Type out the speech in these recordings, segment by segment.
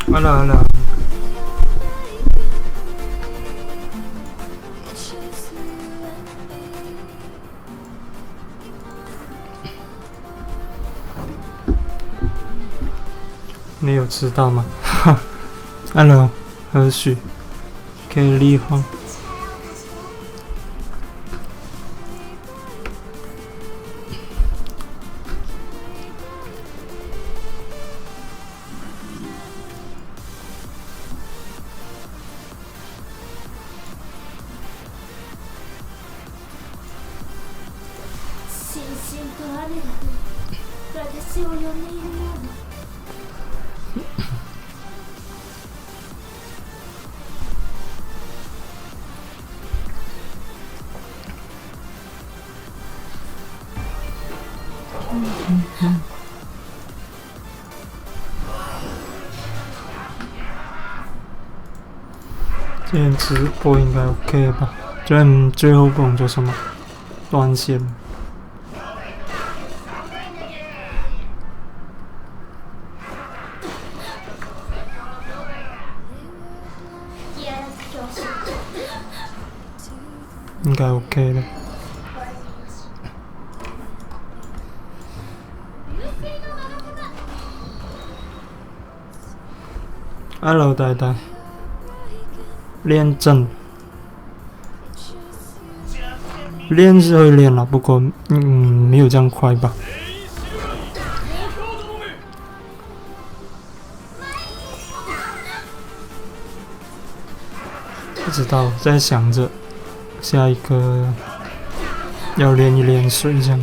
完了完了，你有知道吗？哈 ，Hello， 何许？可以立荒。星星と雨が私を呼んでいるような。今天直播应该 OK 吧？最后不懂做什么，断线。应该 OK 的。Hello， 呆呆，练正，练是会练了，不过没有这样快吧。不知道，在想着下一个要练一练水这样。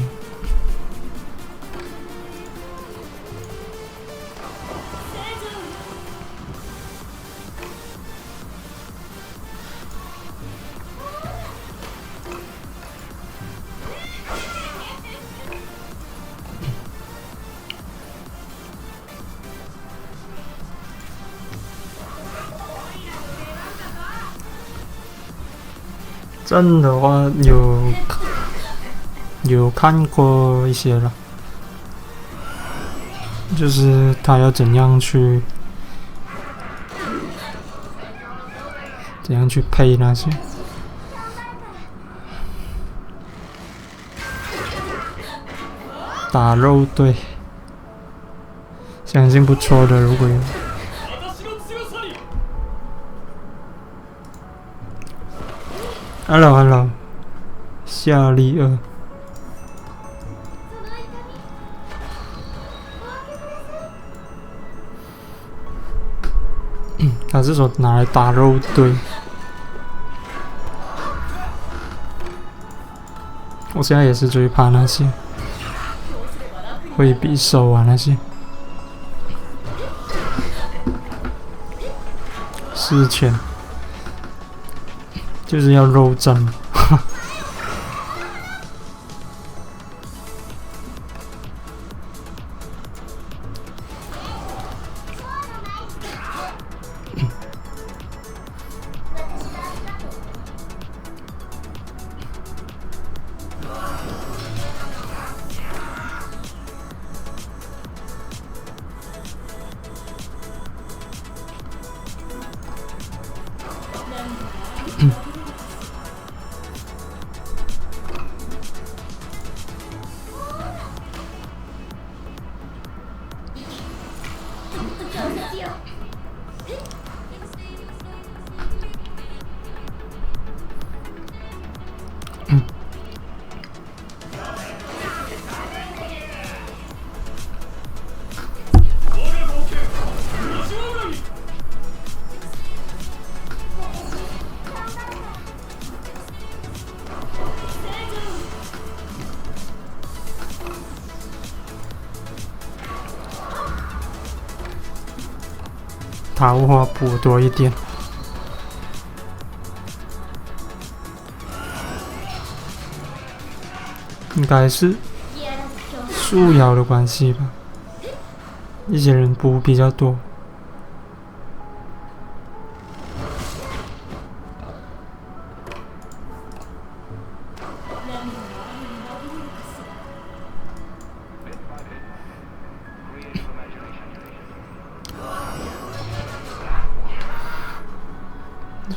真的话有看过一些了，就是他要怎样去配那些。打肉队，相信不错的，如果有。Hello， 夏利尔，他是说拿来打肉队。我现在也是最怕那些挥匕首啊那些事前。就是要肉战，桃花补多一点。应该是树妖的关系吧，一些人补比较多。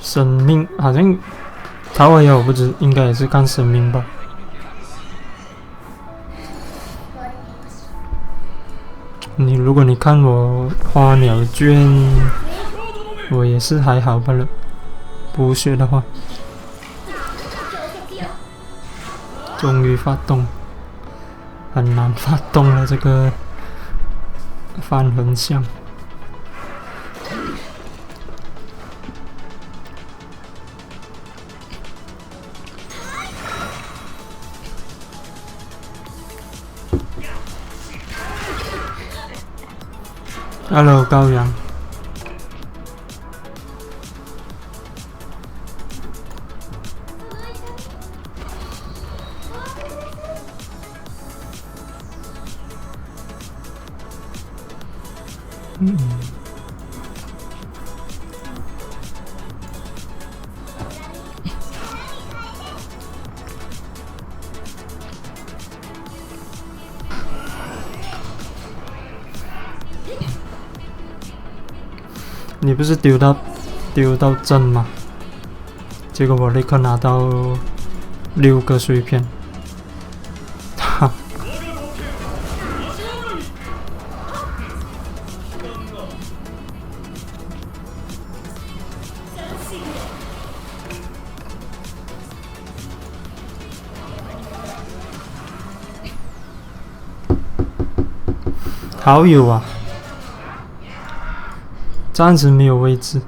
生命好像桃花妖，我不知应该也是看生命吧。如果你看我花鸟卷，我也是还好罢了。不学的话，终于发动，很难发动了这个翻横向。Hello， 高阳。你不是丢到正吗？结果我立刻拿到6个碎片，哈。好友啊！暂时没有位置，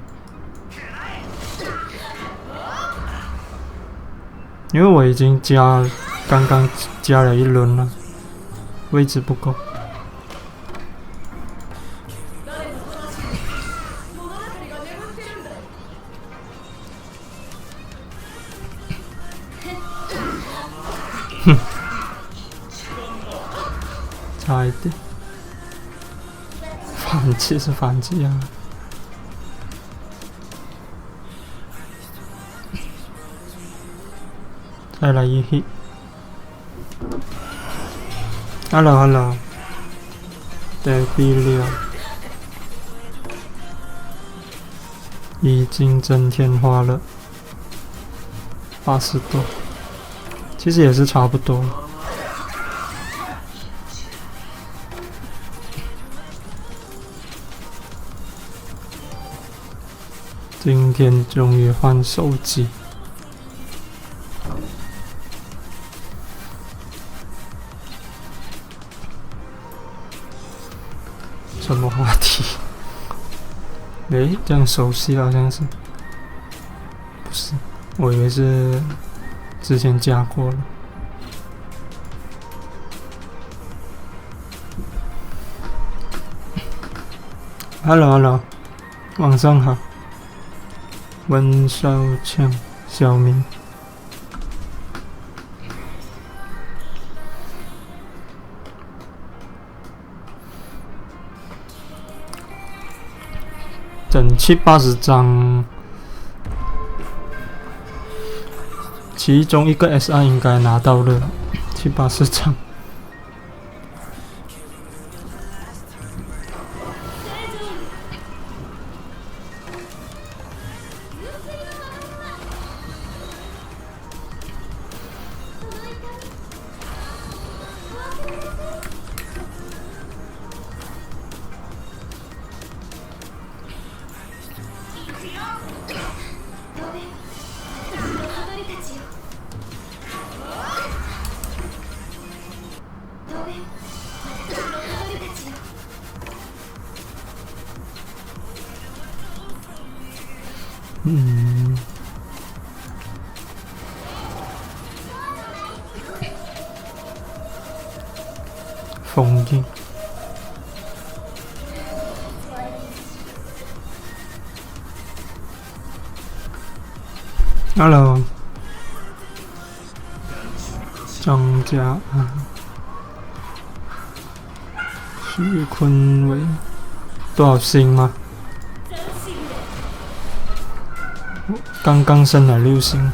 因为我已经刚刚加了1轮了，位置不够。哼，差一点，反击是反击啊！再来一 hit。Hello， 对，B6已经增添花了80多，其实也是差不多。今天终于换手机。什么话题？诶，这样熟悉好像是，不是？我以为是之前加过了。Hello， 晚上好，温少强，小明。整70-80张，其中一个 SR 应该拿到了70-80张。封印。Hello， 张家安，徐坤伟，多少星吗？刚刚升了6星。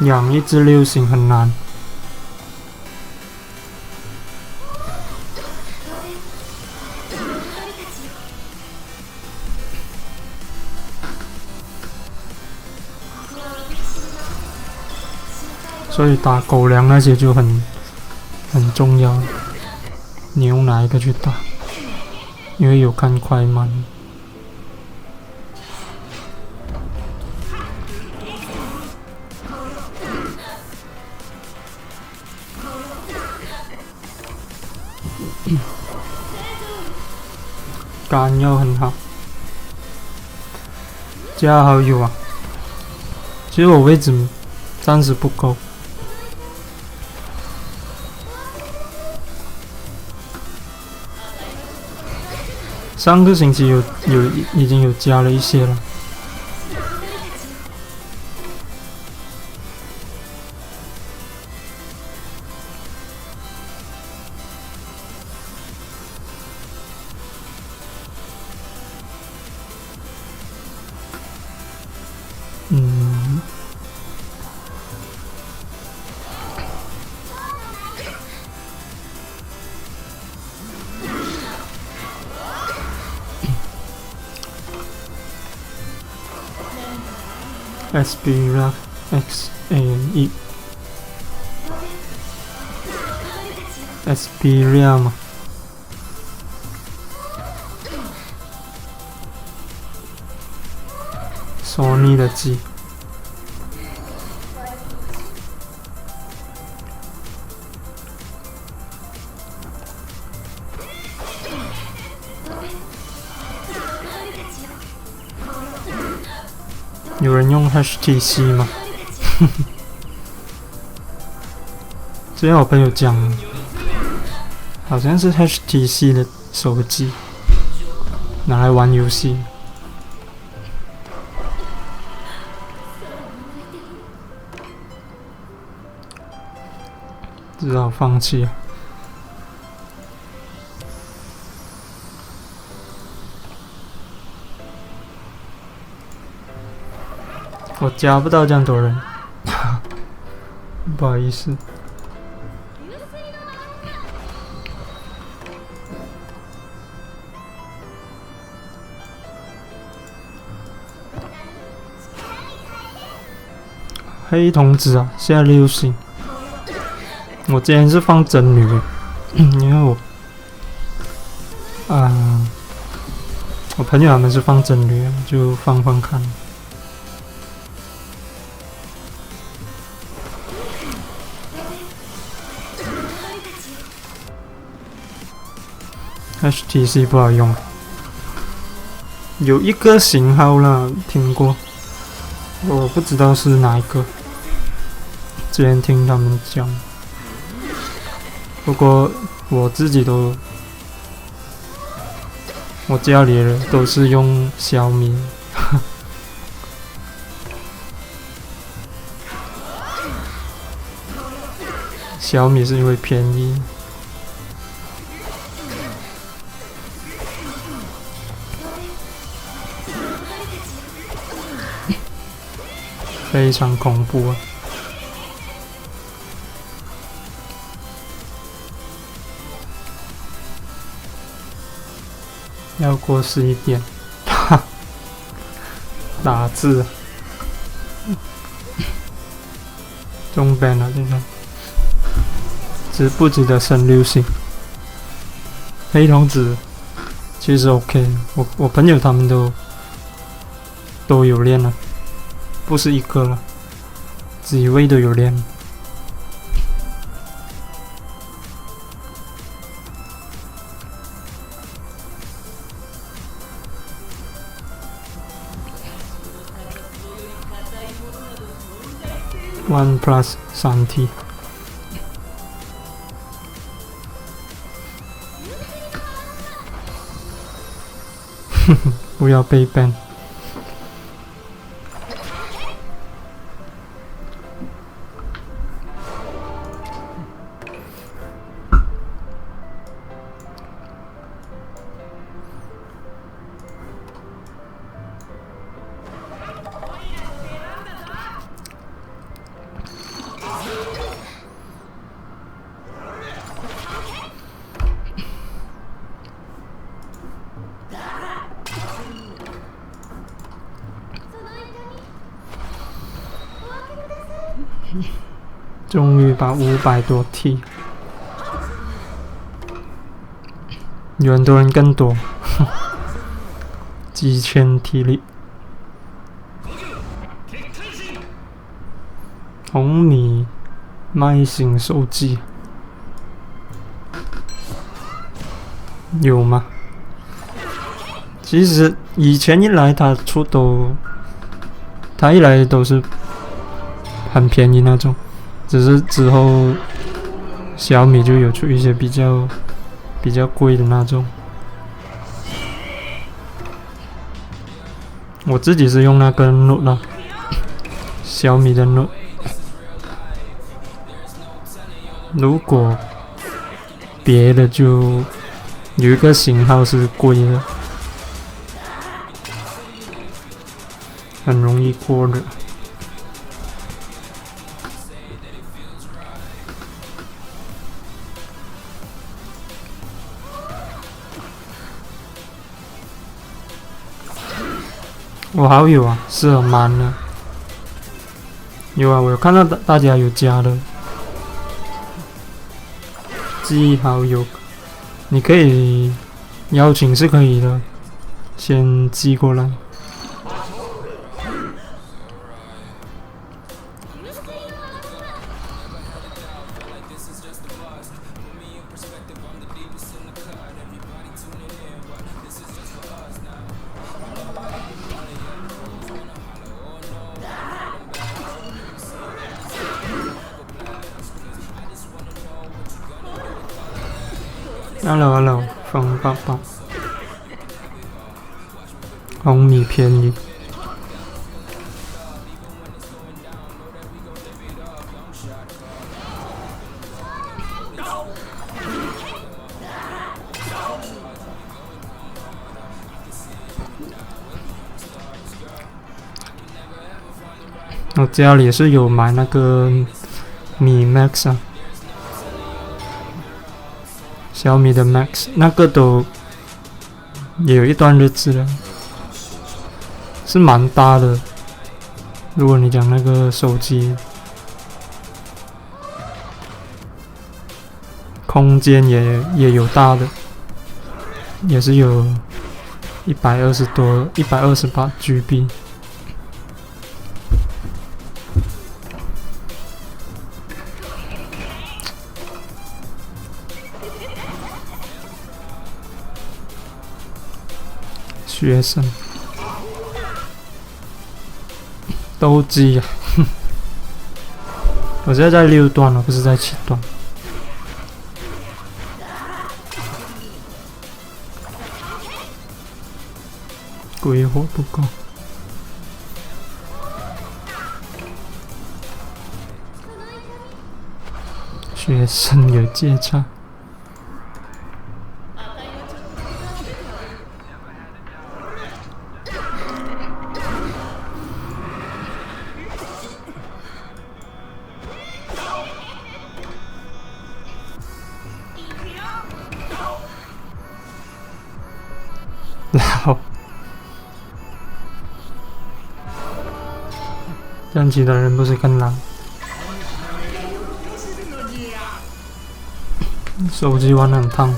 养一只六星很难。所以打狗粮那些就很重要。你用哪一个去打？因为有看快慢。肝要很好。加好友啊！其实我位置暂时不够。上个星期已经有加了一些了。Xperia XAE Xperia 嘛，索尼的机。有人用 HTC 吗？之前我朋友讲，好像是 HTC 的手机，拿来玩游戏。只好放弃了。我加不到这样多人，不好意思。黑童子啊，现在6星。我之前是放真女，因为我朋友他们是放真女，就放看。HTC 不好用，有一个型号啦，听过，我不知道是哪一个，之前听他们讲，不过我自己我家里人都是用小米，小米是因为便宜。非常恐怖啊！要过11点，打字，中 ban 了这个，值不值得升6星？黑童子其实 OK， 我朋友他们都有练了。不是一个了，几位都有练。OnePlus 3T，不要被 ban。终于把500多T，有很多人更多，几千体力。红米麦型手机有吗？其实以前一来它一来都是很便宜那种，只是之后小米就有出一些比较贵的那种。我自己是用那个 Note 啦，小米的 Note。如果别的就有一个型号是贵的，很容易过热。我好友啊，是很慢的。有啊，我有看到大家有加的，记好友，你可以邀请是可以的，先寄过来。Hello， 风爸爸，红米便宜。我家里也是有买那个米 Max 啊。小米的 Max 那个都也有一段日子了，是蛮大的。如果你讲那个手机，空间也有大的，也是有128GB。学生斗鸡啊！我现在在6段了，不是在7段。鬼火不够，学生有戒差。老，这样其他人不是更懒？手机玩得很烫，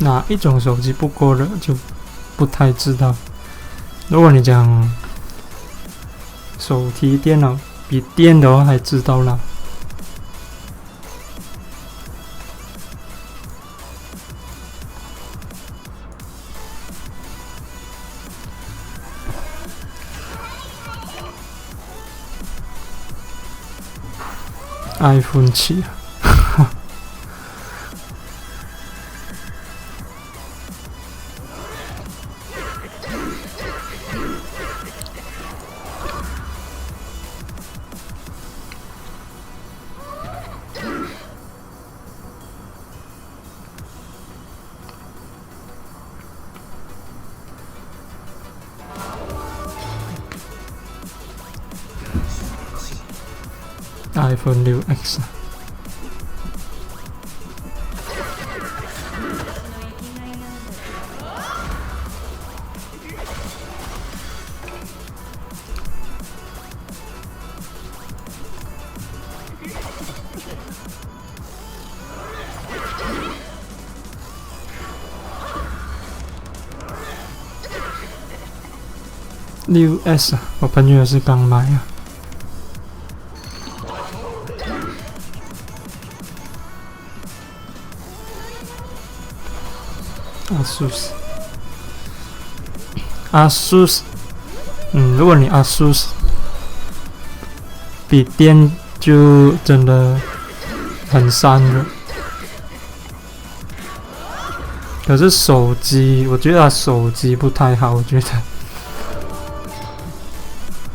哪一种手机不过热就不太知道。如果你讲手提电脑比电的话，还知道啦。iPhone 7 iPhone 6X。6S 啊，我朋友也是刚买啊。ASUS， 如果你 ASUS 笔电就真的很散热，可是手机，我觉得它手机不太好，我觉得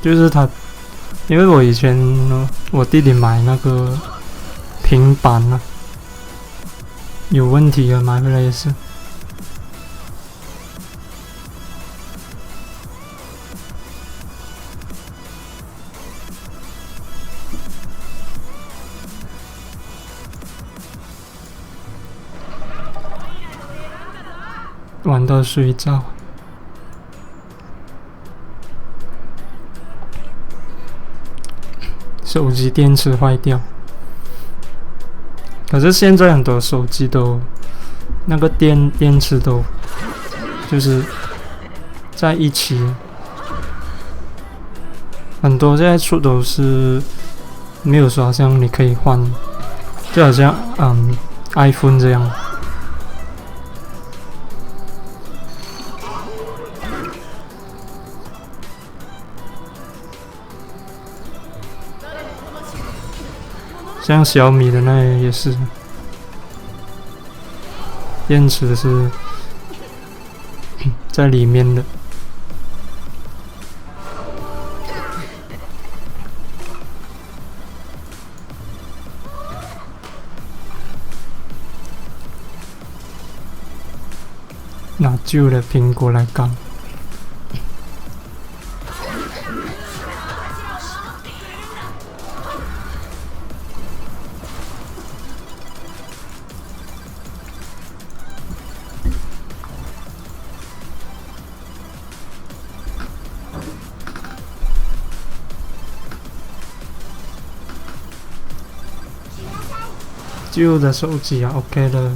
就是它，因为我以前我弟弟买那个平板啊，有问题了，买回来也是。玩到睡着，手机电池坏掉。可是现在很多手机都那个电池都就是在一起，很多现在出都是没有说好像你可以换，就好像iPhone 这样。像小米的那也是，电池是在里面的。拿旧的苹果来干。旧的手机啊 ，OK 的，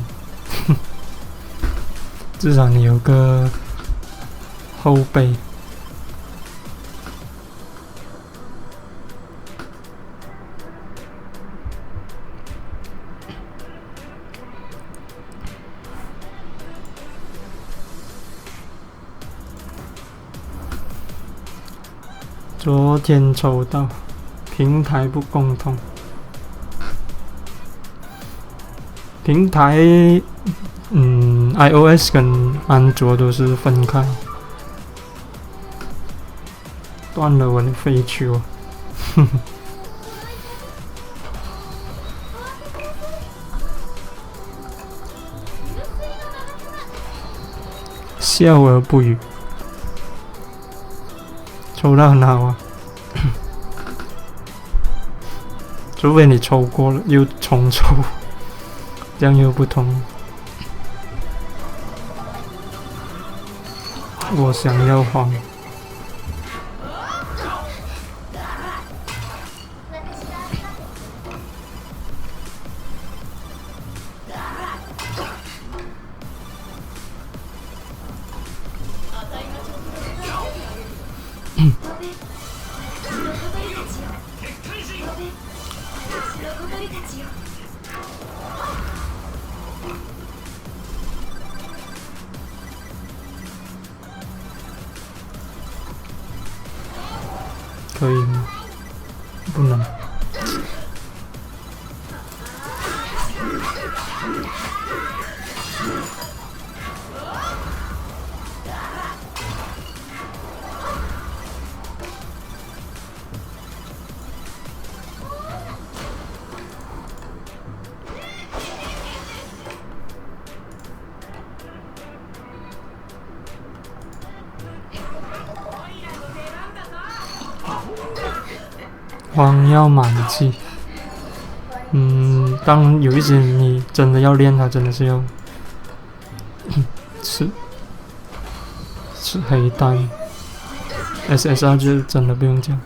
至少你有个后背。昨天抽到平台不共通。平台，iOS 跟安卓都是分开。断了我的飞球，笑而不语。抽到很好啊，除非你抽过了又重抽。这样又不同。我想要黄。可以吗？不能。黄要满级当有一些你真的要练它，真的是要吃黑蛋 ，SSR 就真的不用讲。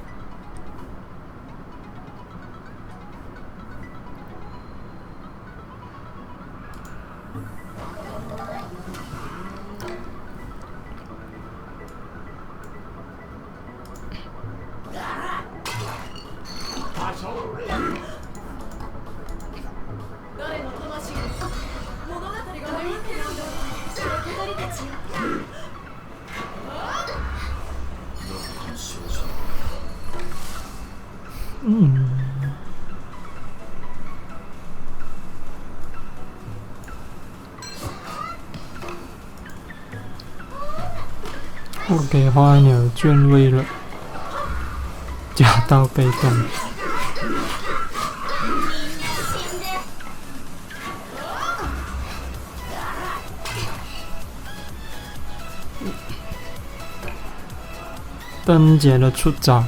我给花鸟卷位了，加到被动。灯节的出招，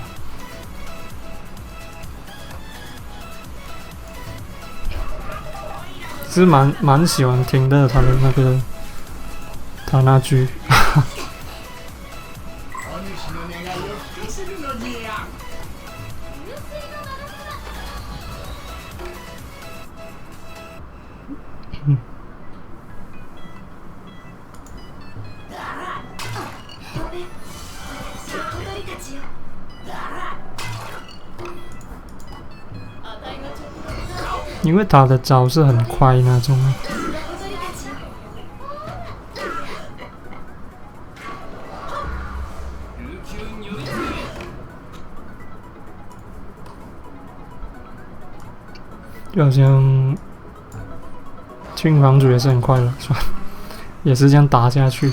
是蛮喜欢听的，他的那个他那句。因为他的招是很快那种，就好像清房主也是很快的，算也是这样打下去。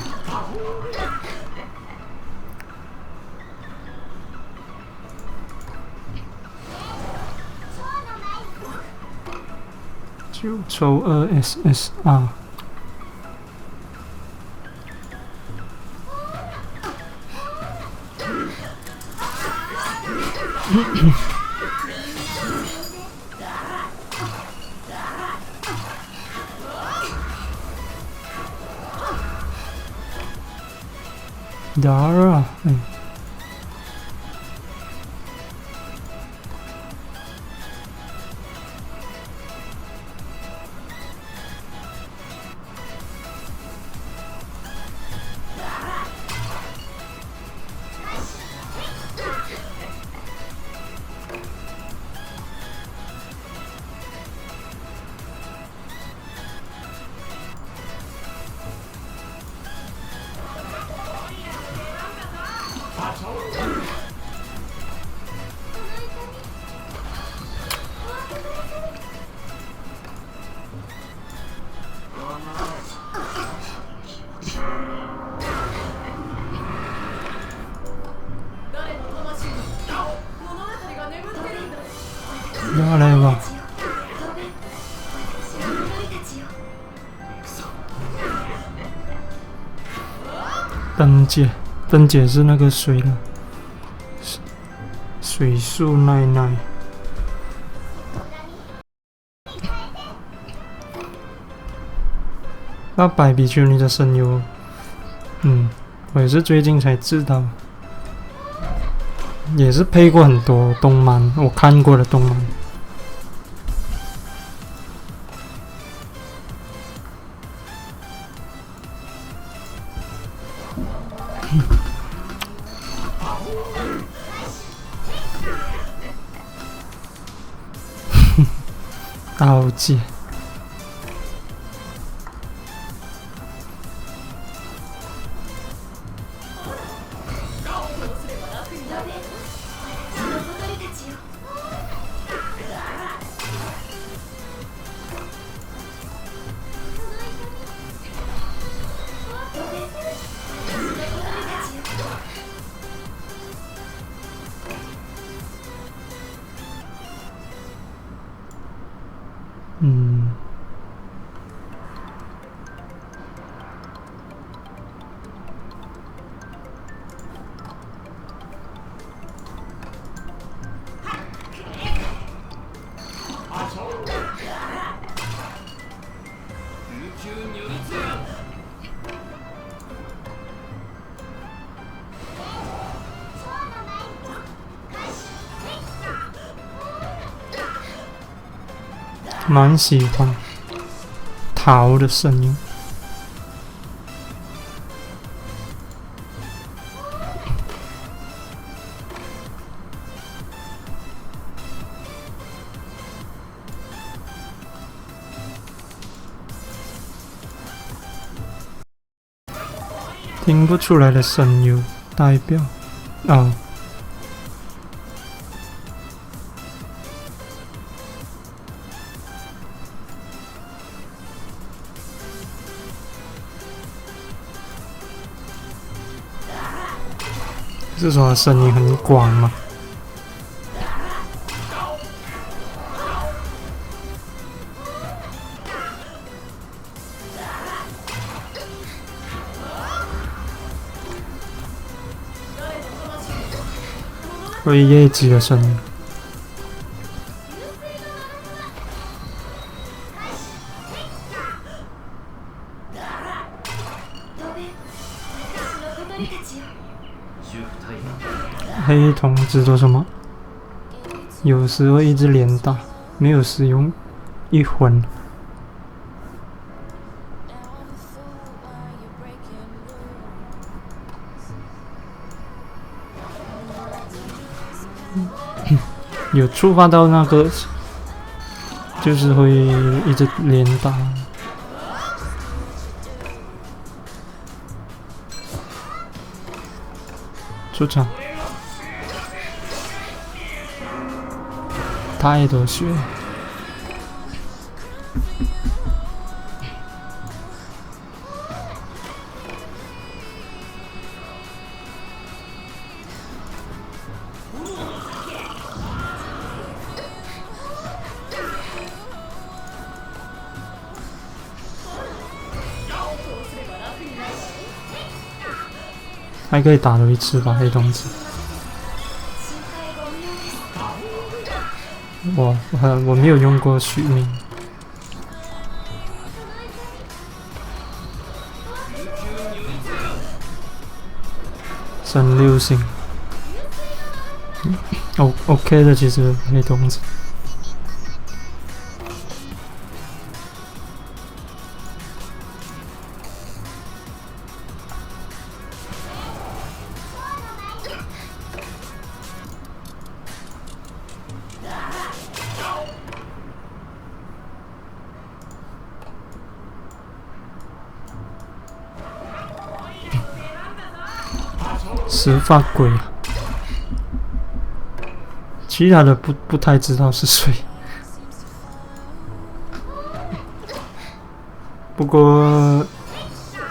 就抽2 SSR。Dara，やれば灯姐是那个水的水树奈奈。那百比丘尼的声优，我也是最近才知道，也是配过很多动漫，我看过的动漫。刀剑。蛮喜欢桃的声音。听不出来的声优代表哦。是说他声音很广吗？会业绩的声音。黑童子做什么？有时会一直连打，没有使用一魂。有触发到那个，就是会一直连打。出场。太多血。还可以打多一次吧，黑童子。我没有用过续命。升6星。OK 的，其实黑童子。石发鬼，其他的不太知道是谁。不过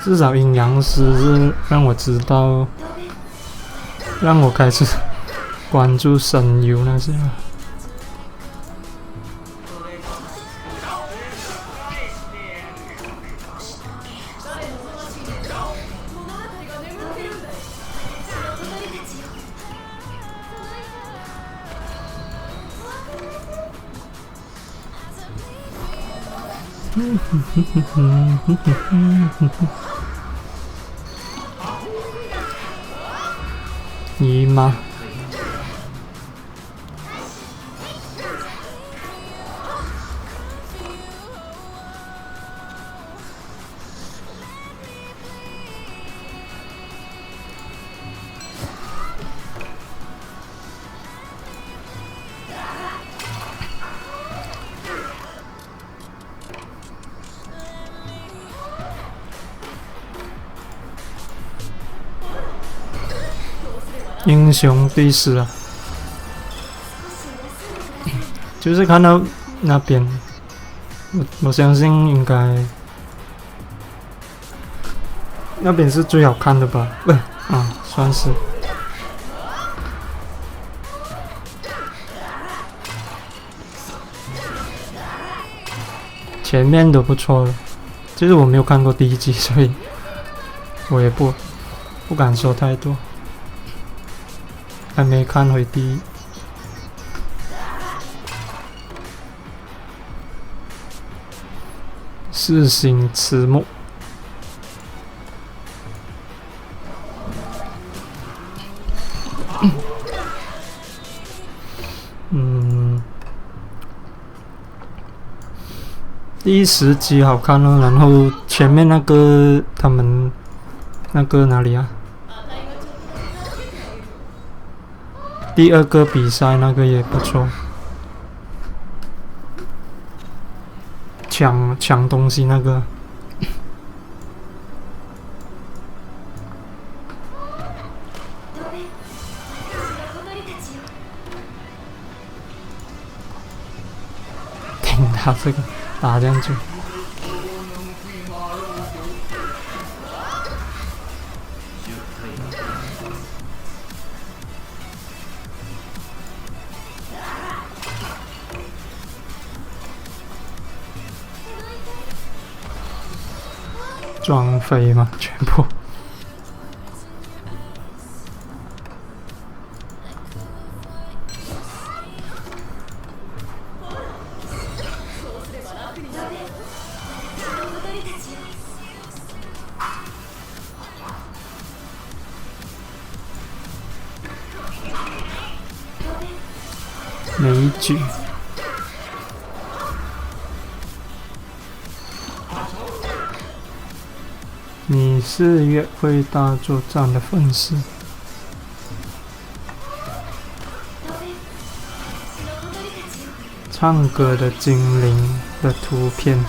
至少阴阳师是让我知道，让我开始关注声优那些了。姨妈，英雄必死啊！就是看到那边，我相信应该那边是最好看的吧？算是。前面都不错了，就是我没有看过第一集，所以我也不敢说太多。还没看回第一。自行迟暮。第10集好看了，然后前面那个他们那个哪里啊？第2个比赛那个也不错，抢东西那个。听他这个打这样久。撞飞嘛，全部。枚举。你是约会大作战的粉丝？唱歌的精灵的图片。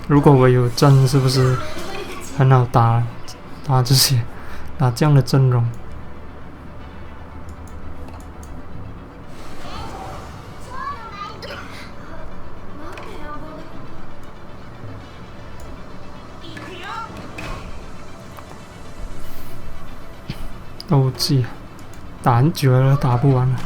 如果我有阵，是不是很好打这些打这样的阵容？斗技打很久了，打不完了。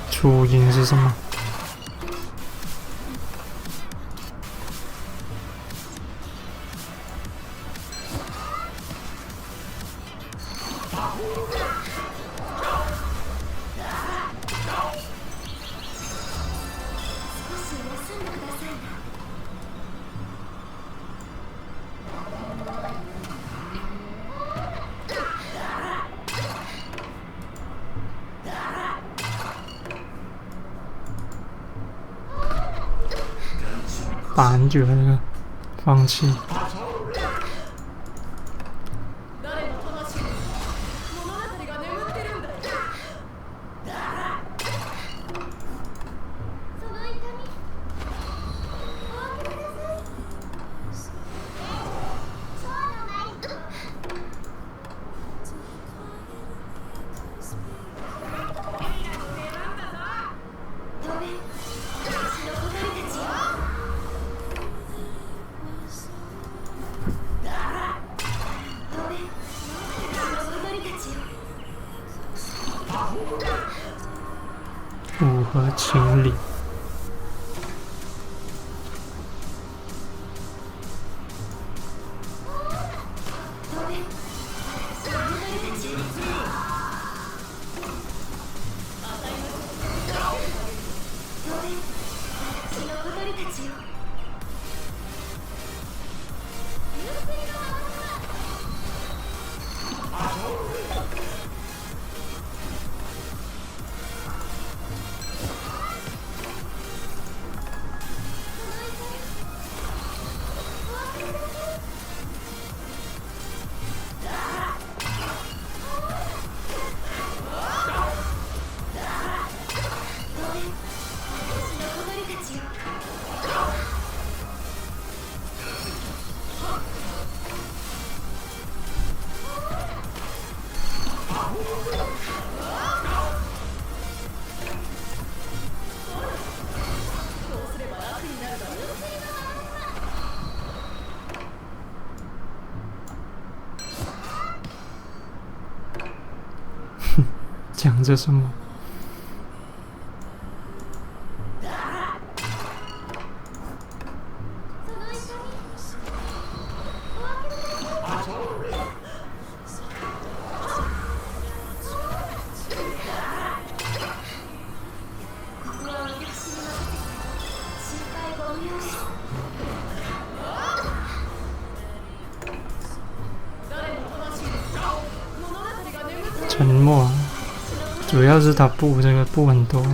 初音是什么？打很久了，那个放弃。符合情理。ちよ。讲着什么？沉默啊，主要是他布这个布很多。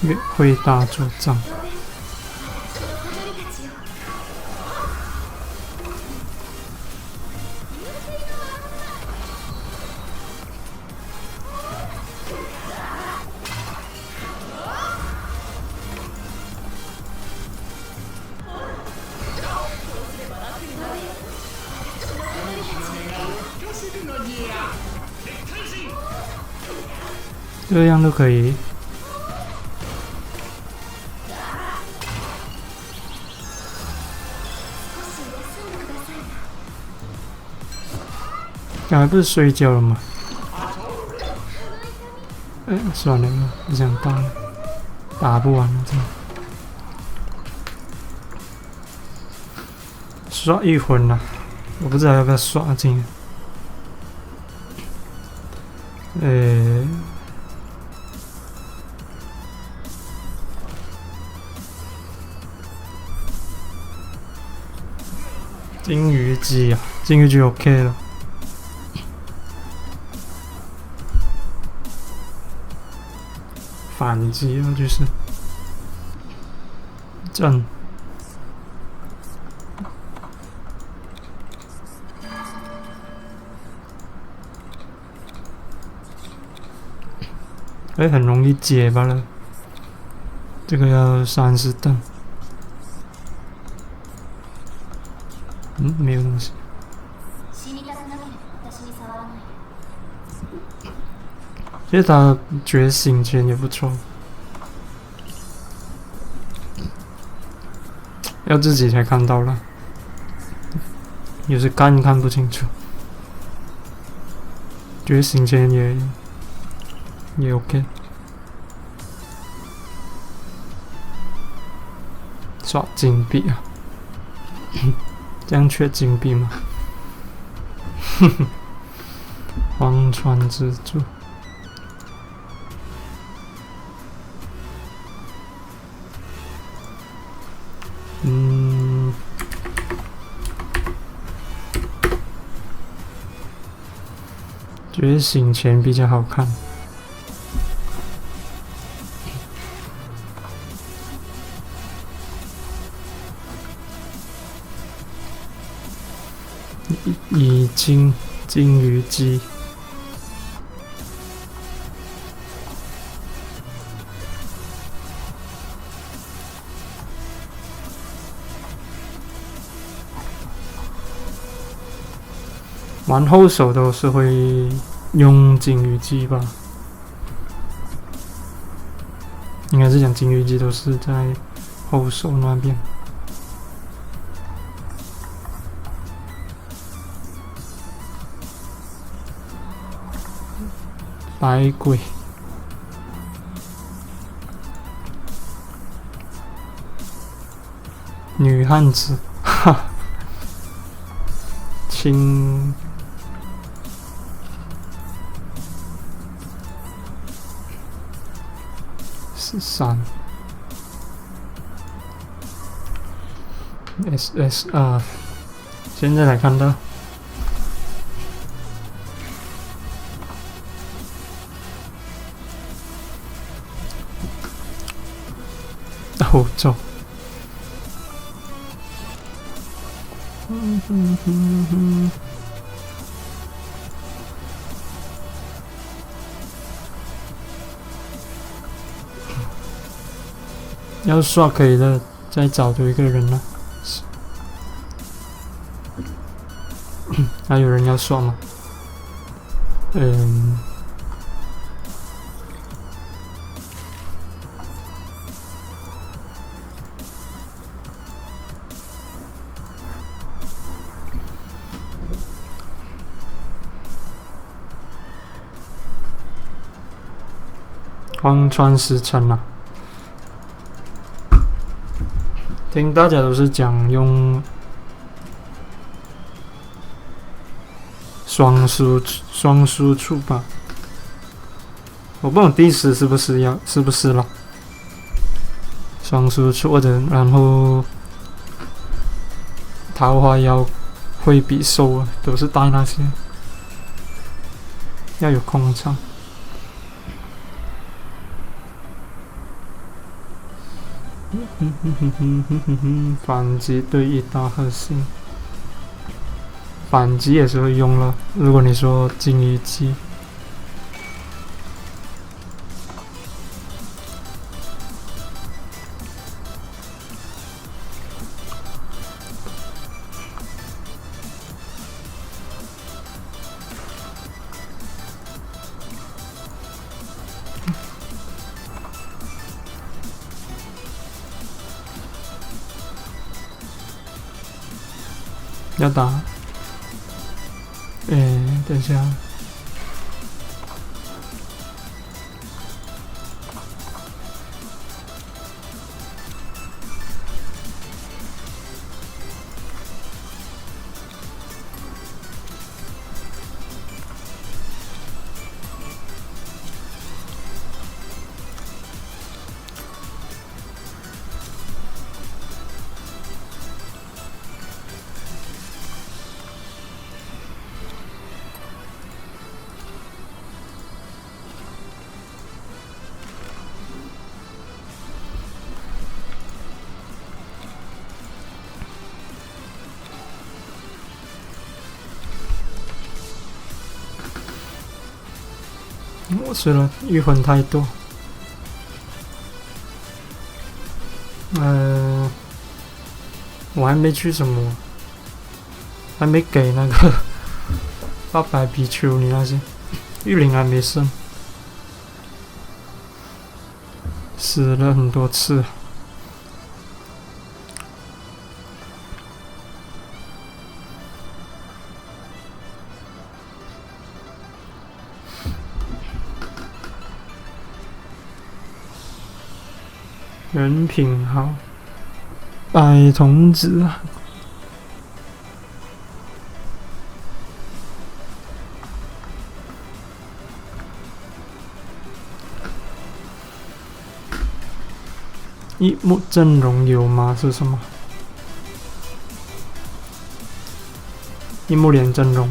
约会大作战。这样都可以。刚才不是睡觉了吗？算了，不想打了，打不完了，这样刷一魂了，我不知道要不要刷进。金鱼姬啊，金鱼姬 OK 了。反击啊，就是震。很容易解罢了。这个要30等。没有东西。其实他觉醒前也不错，要自己才看到了，有时看不清楚。觉醒前也 OK。刷金币啊！这样缺金币吗？荒川之柱。觉醒前比较好看。已经金鱼姬。玩后手都是会用金鱼姬吧？应该是讲金鱼姬都是在后手那边。百鬼。女汉子，哈，青13 SSR， 现在来看到欧洲。要刷可以的，再找多一个人了。还有人要刷吗？荒川石城啊，听大家都是讲用双输出吧，我不懂第10是不是了，双输出或者然后桃花妖会比兽啊，都是带那些，要有空场。反击对一大核心，反击也是会用了。如果你说金鱼姬，要打，等一下，我死了，御魂太多。我还没去什么，还没给那个800比丘尼那些，御灵还没升，死了很多次。人品好，白童子啊，一幕阵容有吗？是什么？一幕连阵容。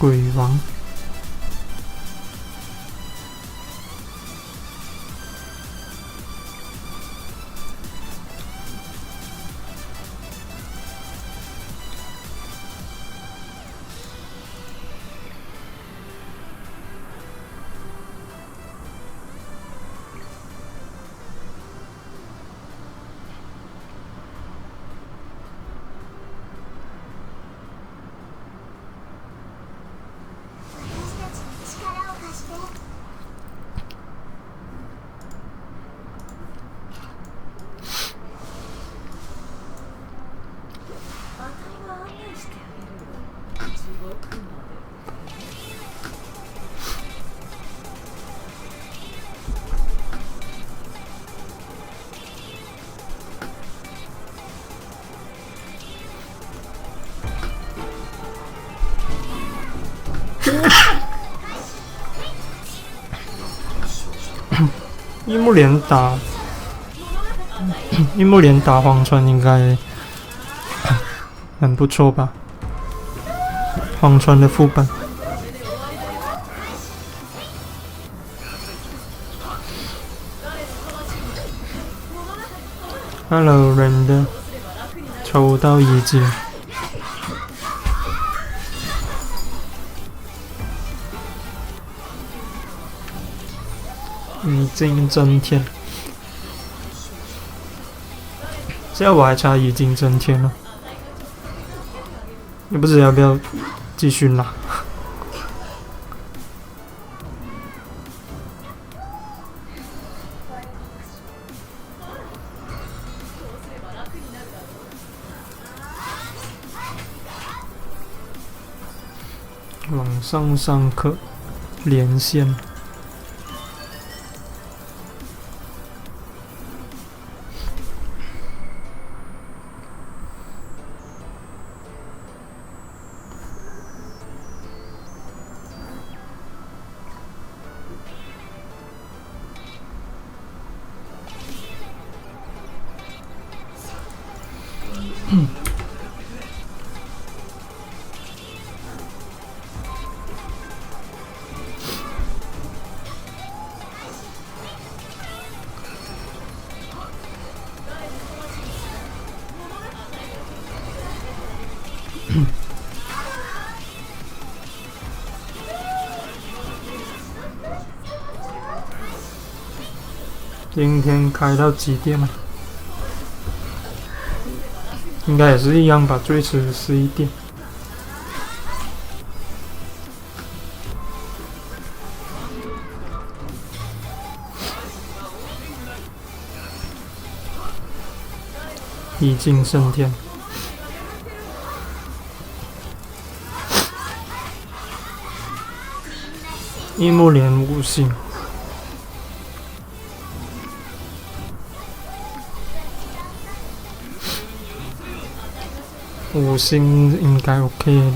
鬼王。樱木连打樱木连打荒川应该很不错吧？荒川的副本。Hello， 人的抽到一金。已经增添，现在我还差已经增添了，也不知道要不要继续拿。网上上课连线。今天开到几点了？应该也是一样吧，最迟11点。已经升天。樱木连5星。5星应该 OK 的。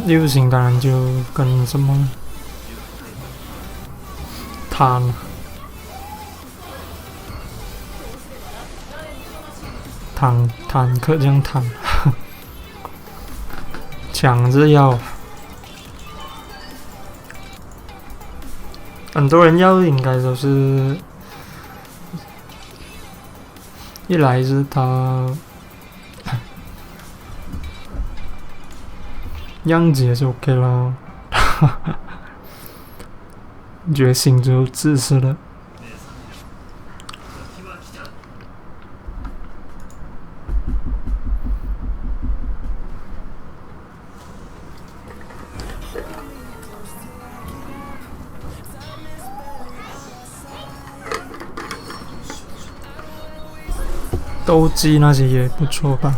6星当然就跟什么坦克这样坦，抢着要。很多人要应该都是，一来是他样子也是 OK 了，觉醒之后自私了。斗鸡那些也不错吧。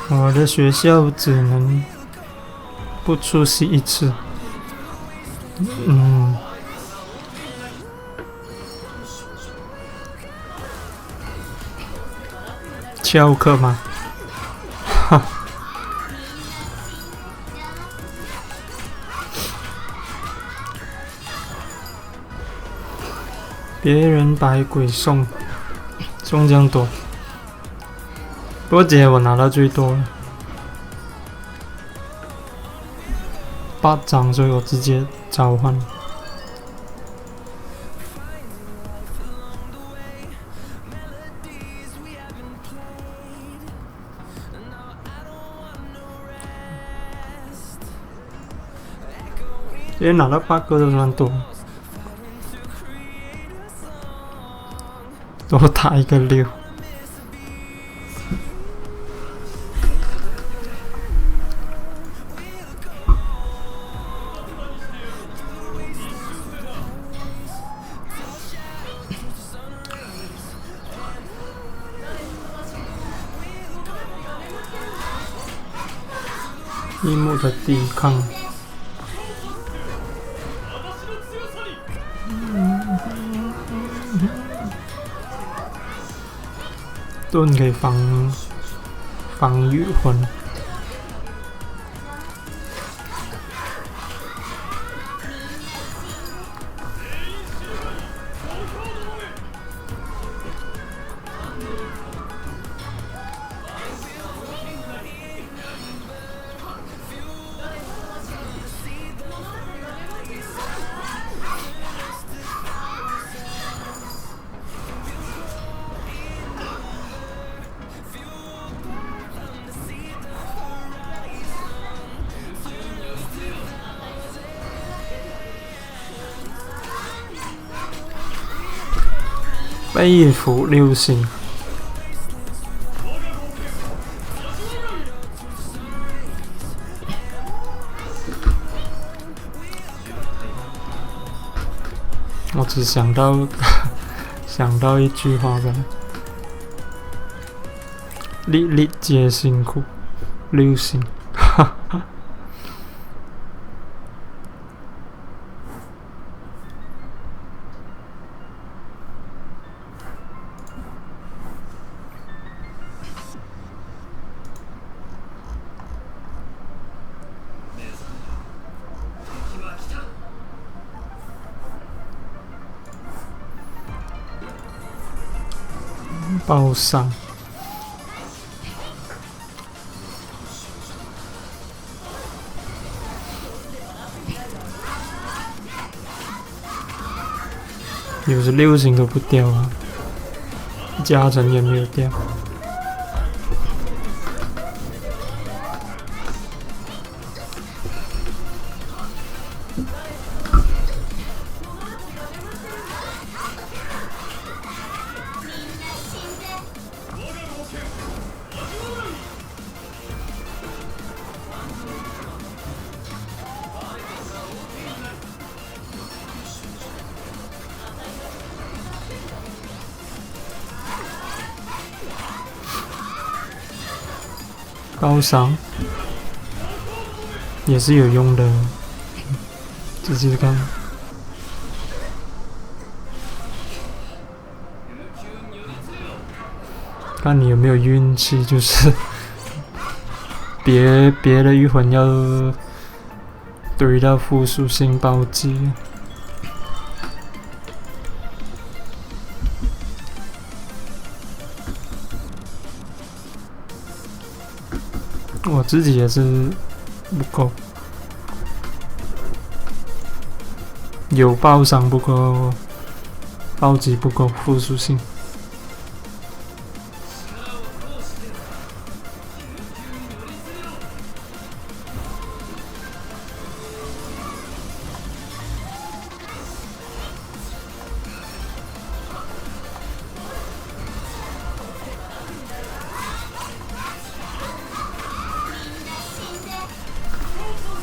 我的学校只能不出席一次。翘课吗？哈，别人百鬼送这样多，不过今天我拿到最多了8张，所以我直接召唤。今天拿到8个都算多，多打一个6。一幕的抵抗。盾可以防御魂，背负6星。我只想到想到一句话吧，粒粒皆辛苦，6星。报上，有时6星都不掉啊，加成也没有掉。高伤也是有用的，仔细看。看你有没有运气，就是别的御魂要堆到副属性暴击。我自己也是不够，有爆伤不够，暴击不够，副属性。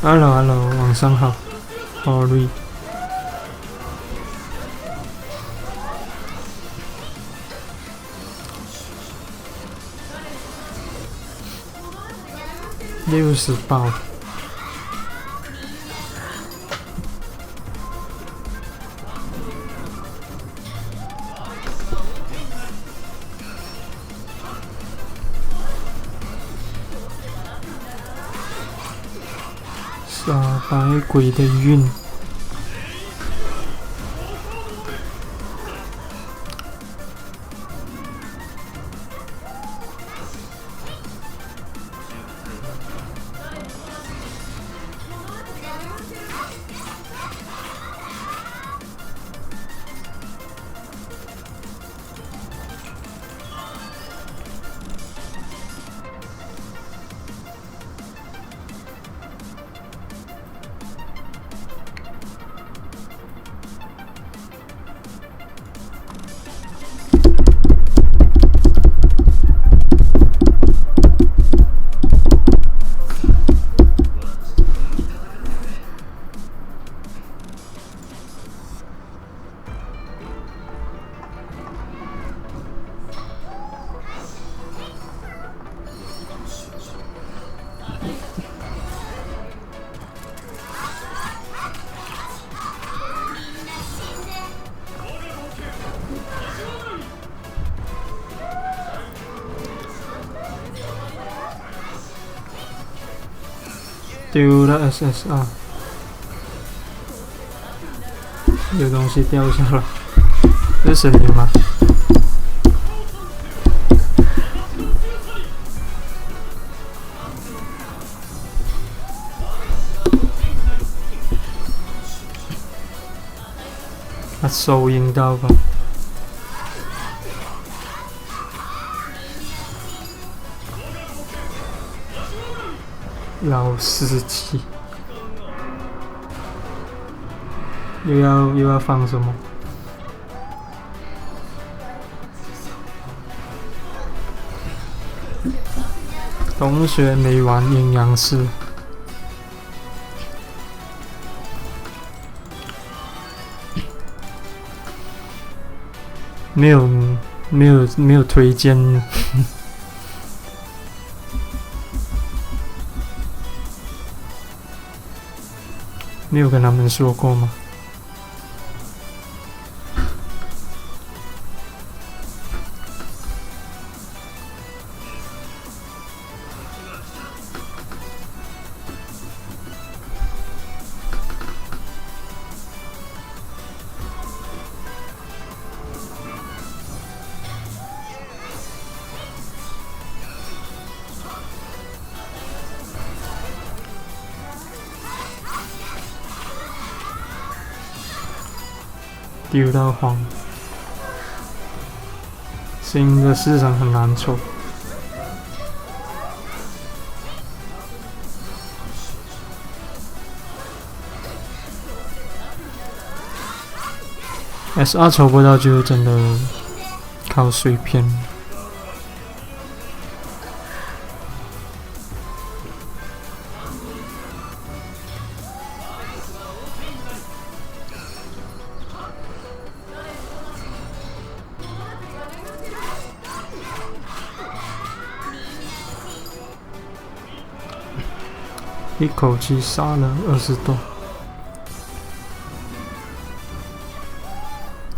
Hello， 晚上好 ，Sorry。60爆，杀百鬼的运。丢了 SSR， 有东西掉下来，这是你吗？他收音到吧？老司机，又要放什么？同学没玩阴阳师，没有推荐。没有跟他们说过吗？丢到黄，新的市场很难抽。SR 抽不到就真的靠碎片。一口气杀了20多，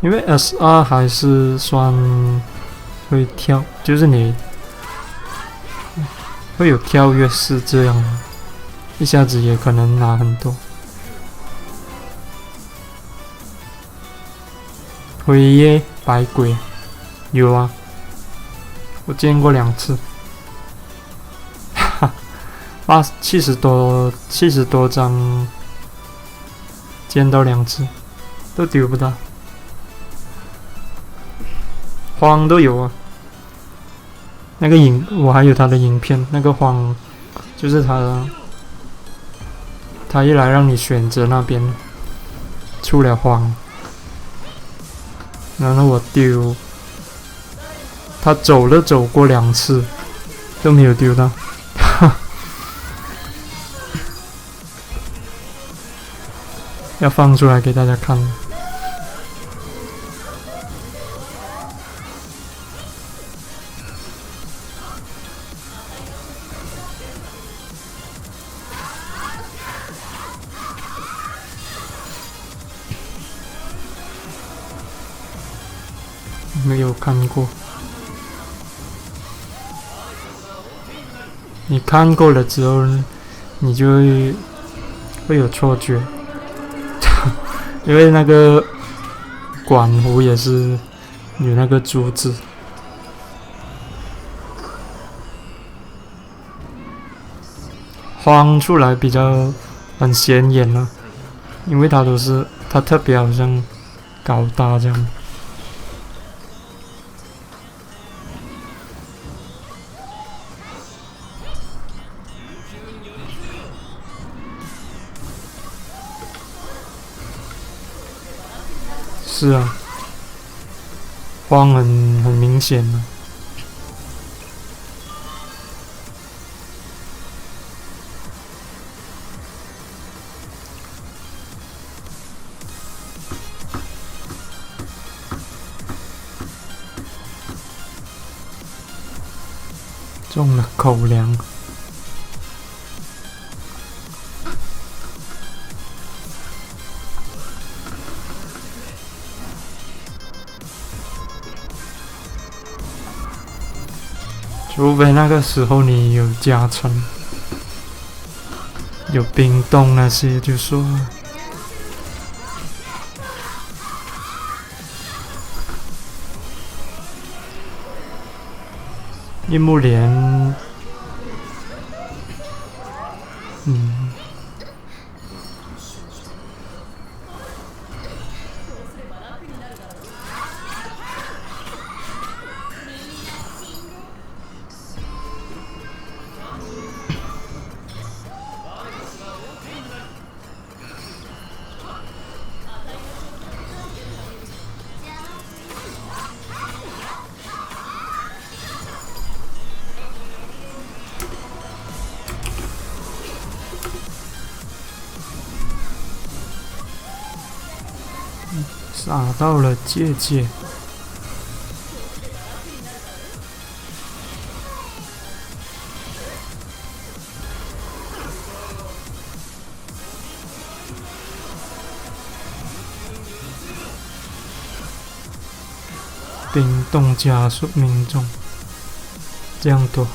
因为 SR 还是算会跳，就是你会有跳跃式这样，一下子也可能拿很多。辉夜百鬼有啊，我见过2次。70多张，见到2次，都丢不到。荒都有啊，那个我还有他的影片，那个荒就是他一来让你选择那边出了荒，然后我丢，他走过2次都没有丢到。要放出来给大家看。没有看过，你看过了之后，你就会会有错觉，因为那个管湖也是有那个珠子。荒出来比较很显眼了，因为它特别好像高大这样。是啊，荒很明显了。中了口粮。除非那个时候你有加成，有冰冻那些就说了。樱木莲，打到了结界。冰冻加速命中，这样多。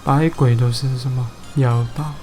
百鬼都是什么妖道？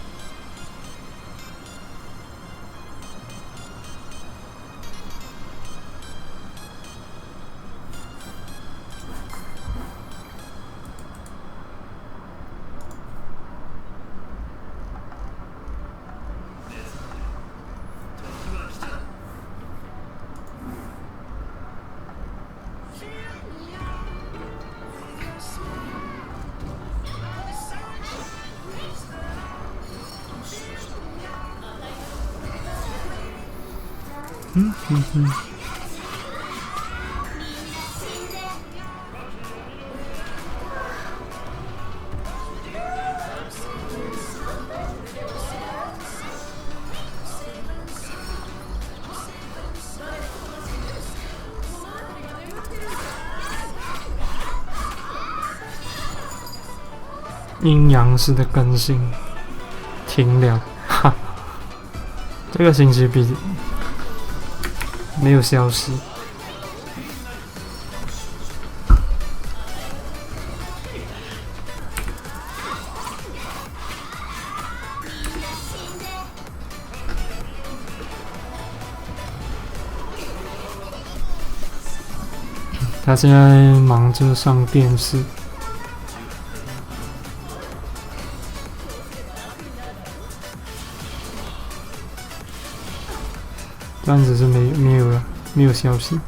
阴阳师的更新停了，哈，这个星期比没有消息。他现在忙着上电视。暂时是没有了，没有消息。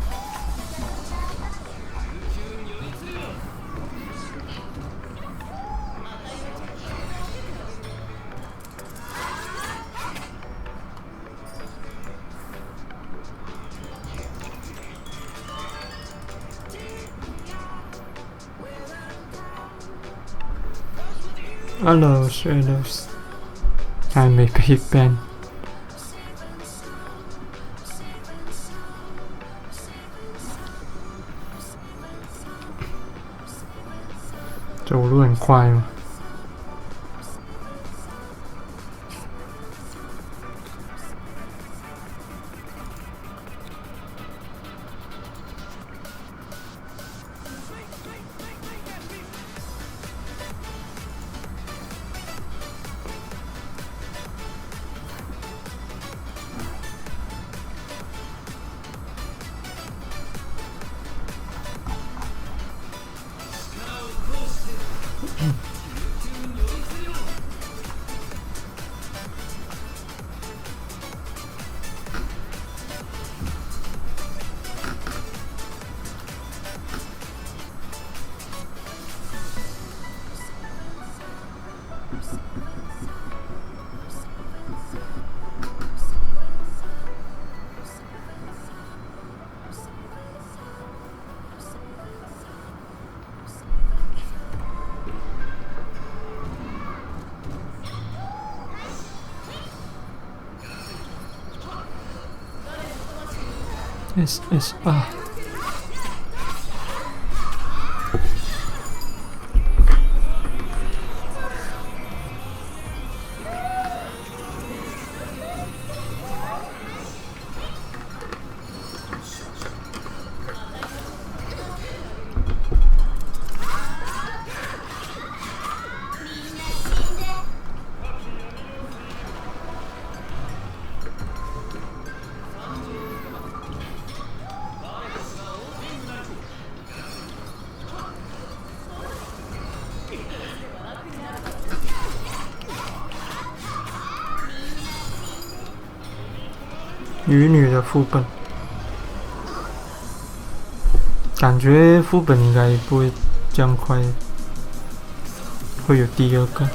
Hello, Shadows， 还没被 ban。走路很快吗 SSR。鱼女的副本，感觉副本应该不会这样快会有第二个。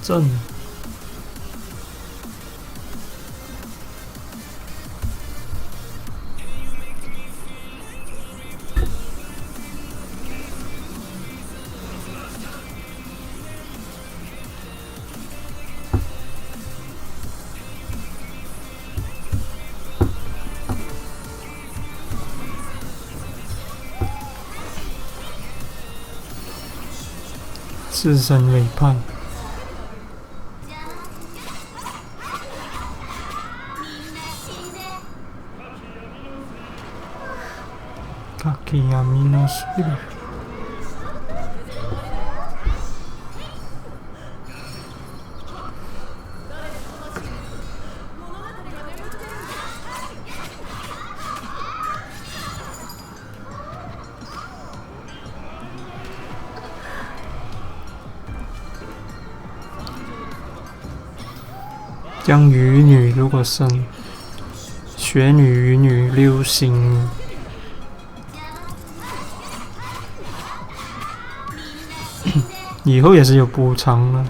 正自身委判。柿闇のスピリット。将鱼女如果生雪女、鱼女、流星。以后也是有补偿的，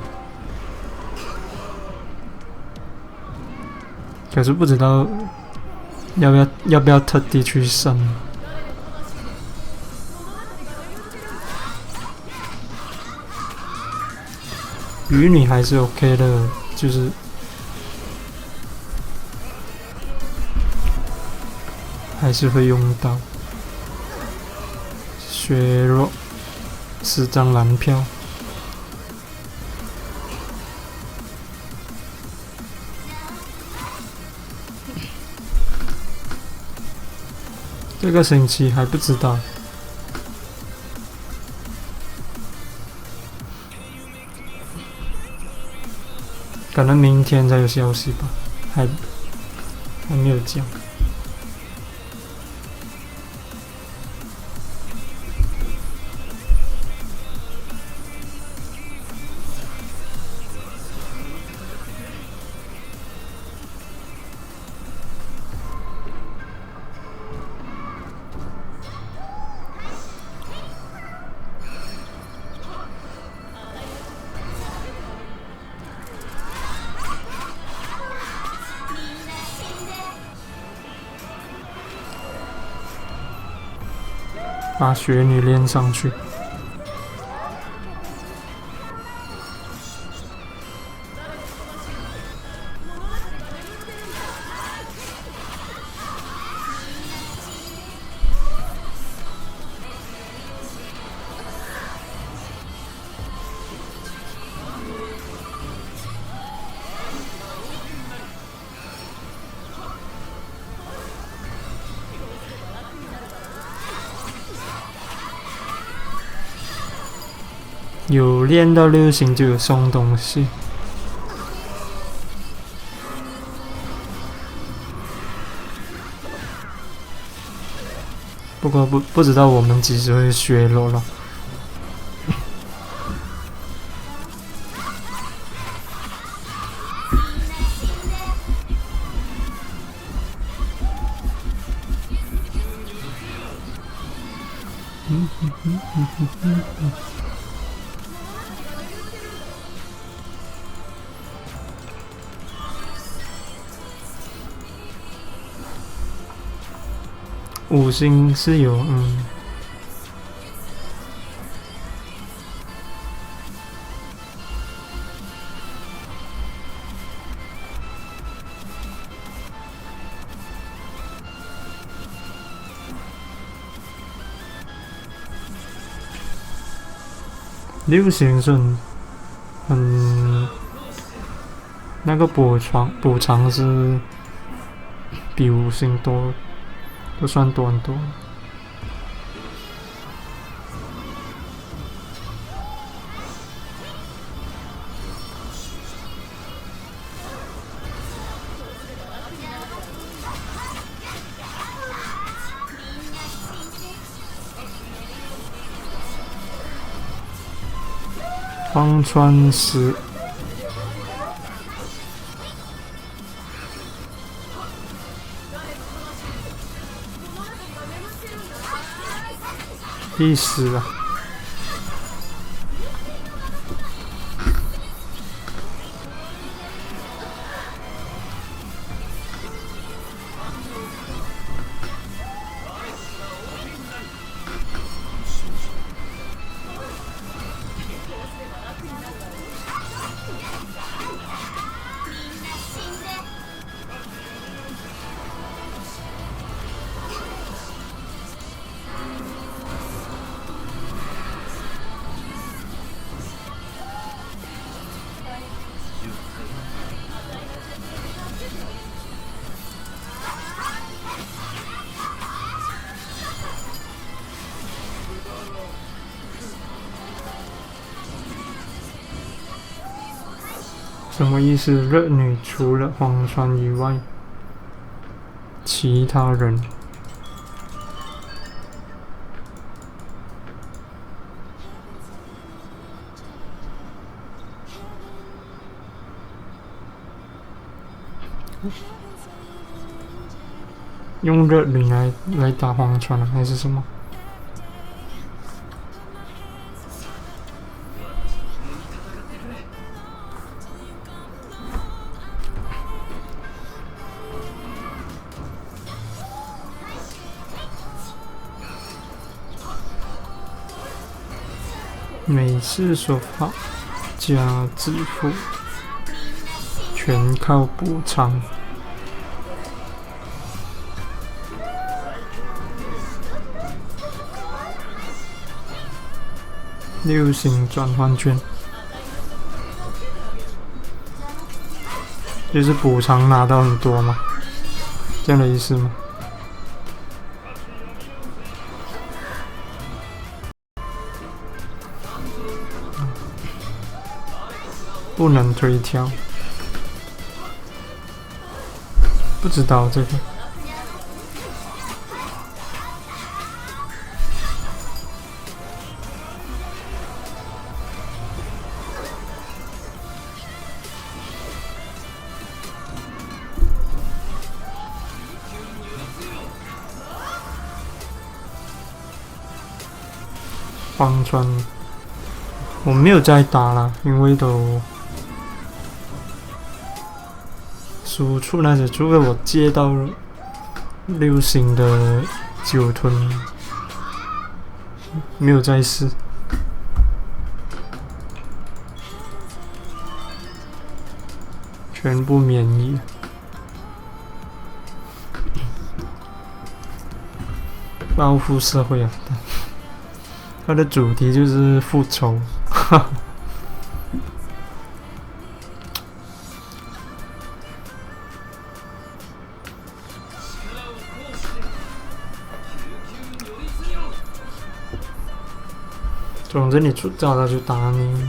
可是不知道要不要特地去升。鱼女还是 OK 的，就是还是会用到。削弱10张蓝票。这个星期还不知道，可能明天才有消息吧，还没有讲。把雪女练上去。有练到6星就有送东西，不过不知道我们几时会削弱了。五星是有，六星是很那个补偿是比五星多，都算多很多。荒川石第10啊，什么意思？热女除了荒川以外，其他人用热女来打荒川还是什么？美式手法加支付，全靠补偿。六星转换券，就是补偿拿到很多吗？这样的意思吗？不能推挑，不知道这个。荒川，我没有再打了，因为都输出那些，除非我接到6星的酒吞，没有再试。全部免疫。报复社会啊！它的主题就是复仇，总之你找他就打你。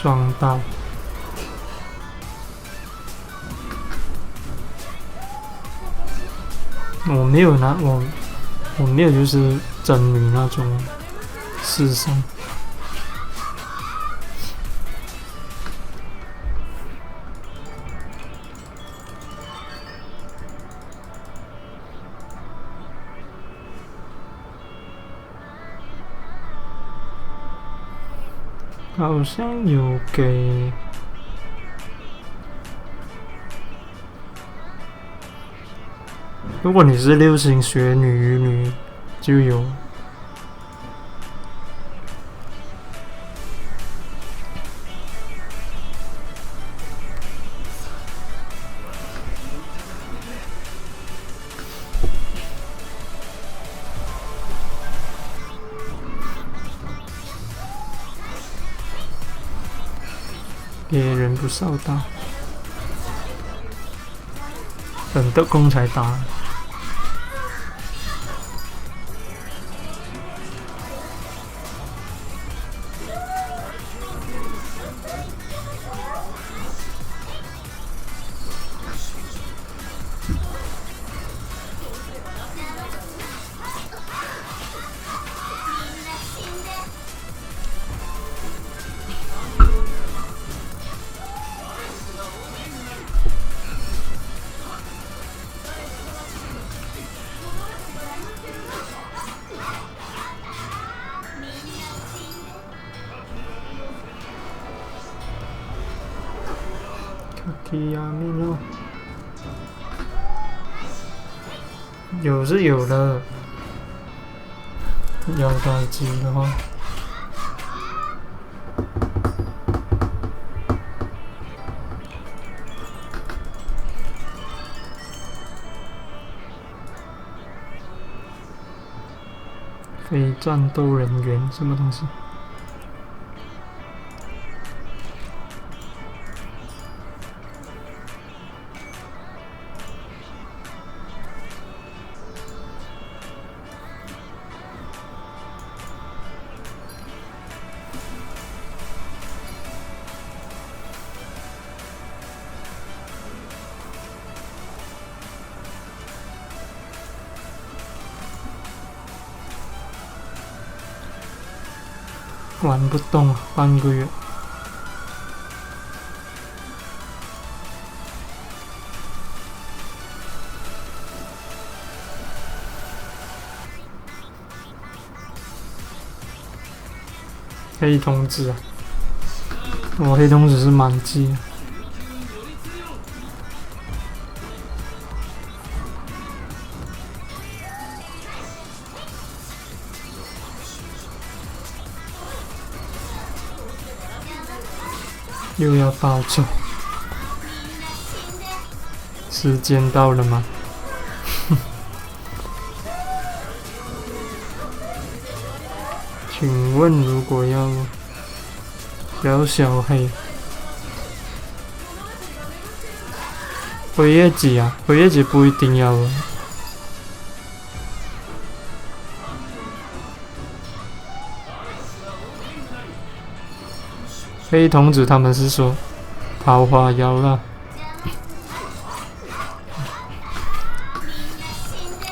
双刀。我没有就是真女那种四三。好像有给如果你是六星学女与女就有也人不少打，等特工才打。提亚米诺有是有的，要打击的话，非战斗人员什么东西？玩不动，半个月。黑童子啊，我黑童子是满级。又要暴走，时间到了吗？请问，如果要小黑，辉夜姬啊，辉夜姬不一定要。黑童子他们是说桃花妖啦，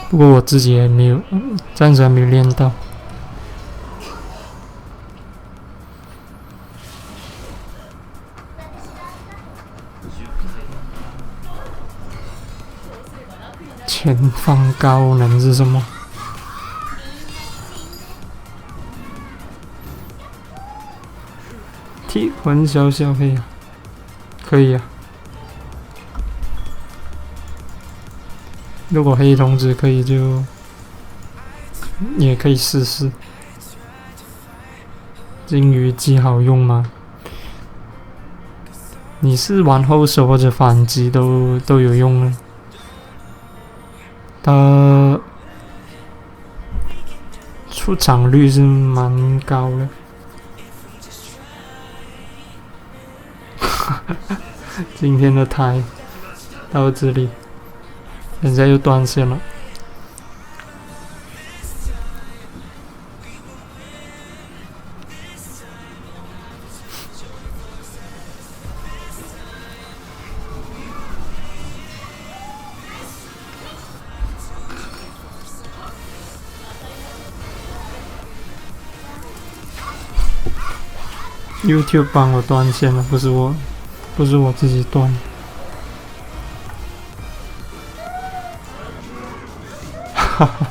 不过我自己也没有，暂时还没有练到。前方高能是什么？替魂小小黑啊，可以啊。如果黑童子可以就也可以试试。金鱼姬好用吗？你是玩后手或者反击都有用的。它出场率是蛮高的。今天的台到这里，现在又断线了。YouTube 帮我断线了，不是我自己断。哈哈。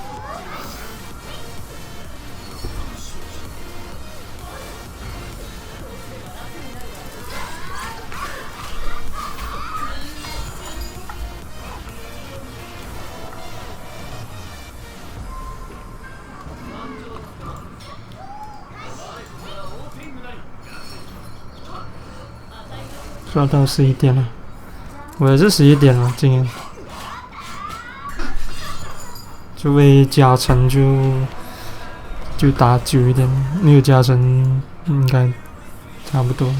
刷到11点了，我也是11点了，今天就为加成就打久一点，没有加成应该差不多。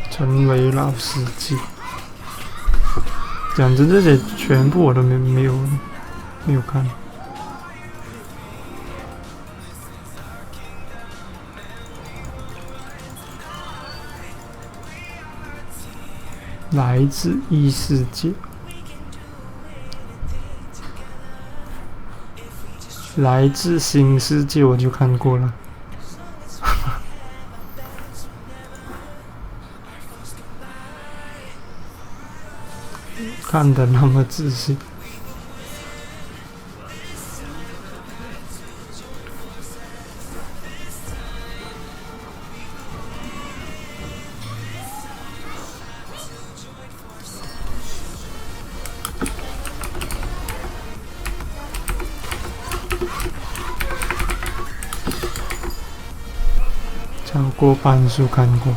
成为老司机，讲真，这些全部我都没有看。来自异世界，来自新世界我就看过了。看得那么仔细。超过半数看过。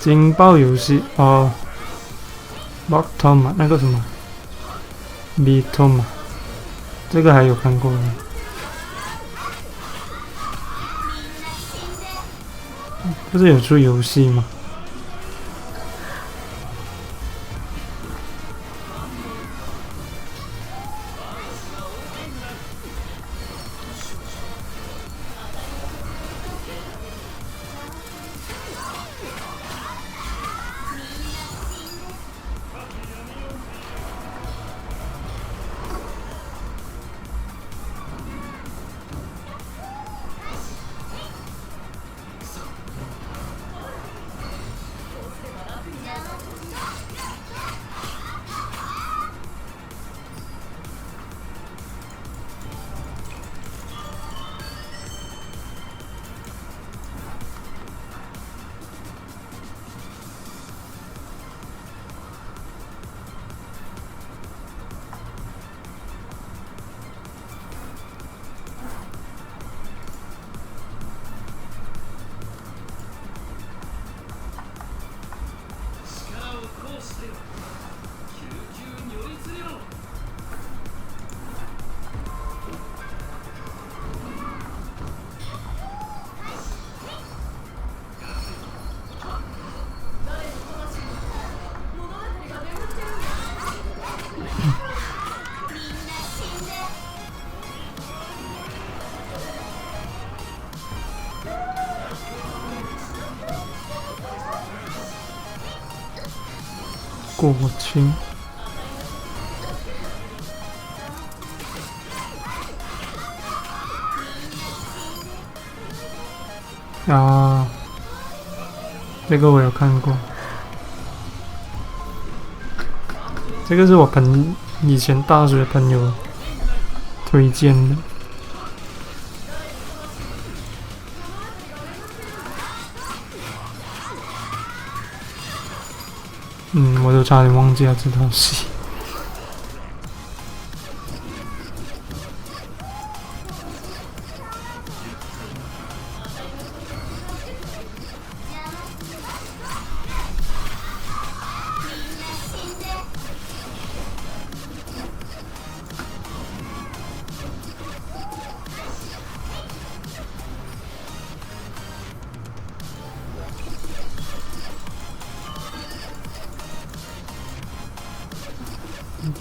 惊爆游戏哦 ，Block Tom 那个什么 B Tom 这个还有看过的。不是有出游戏吗？过清啊，这个我有看过，这个是我以前大学朋友推荐的。我都差点忘记了这套戏。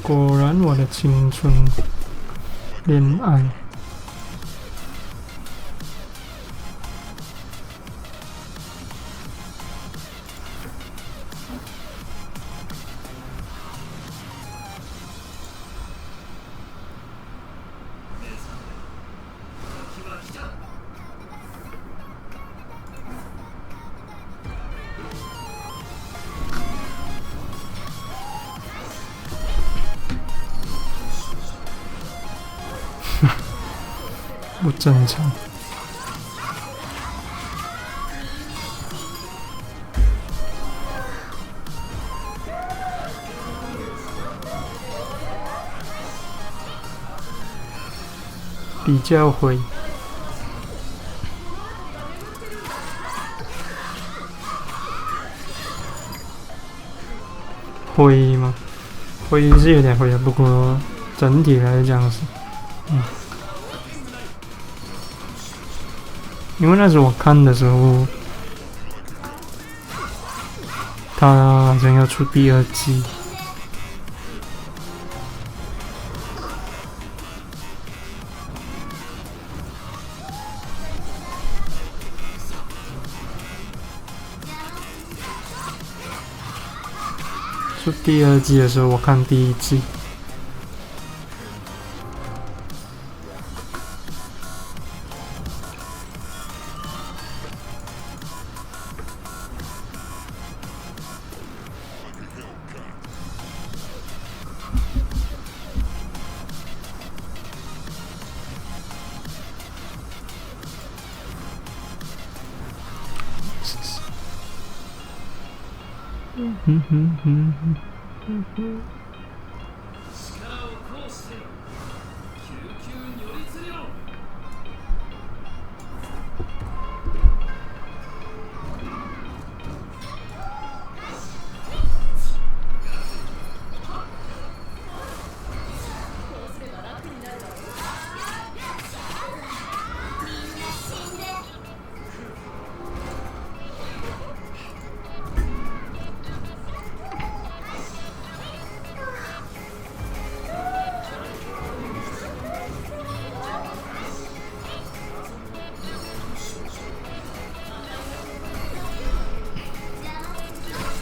果然，我的青春恋爱。不正常。比较会。灰吗？灰是有点灰的，不过整体来讲是，因为那时候我看的时候，他好像要出第二季。出第二季的时候，我看第一季。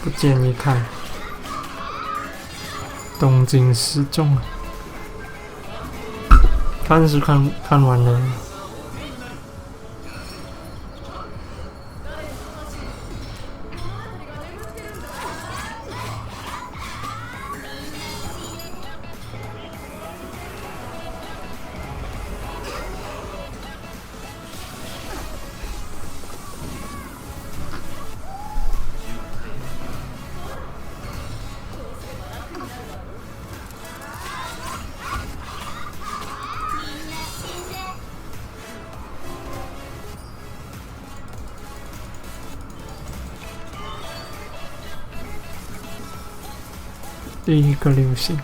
不建议看东京失重，看是看完了。第一个流行。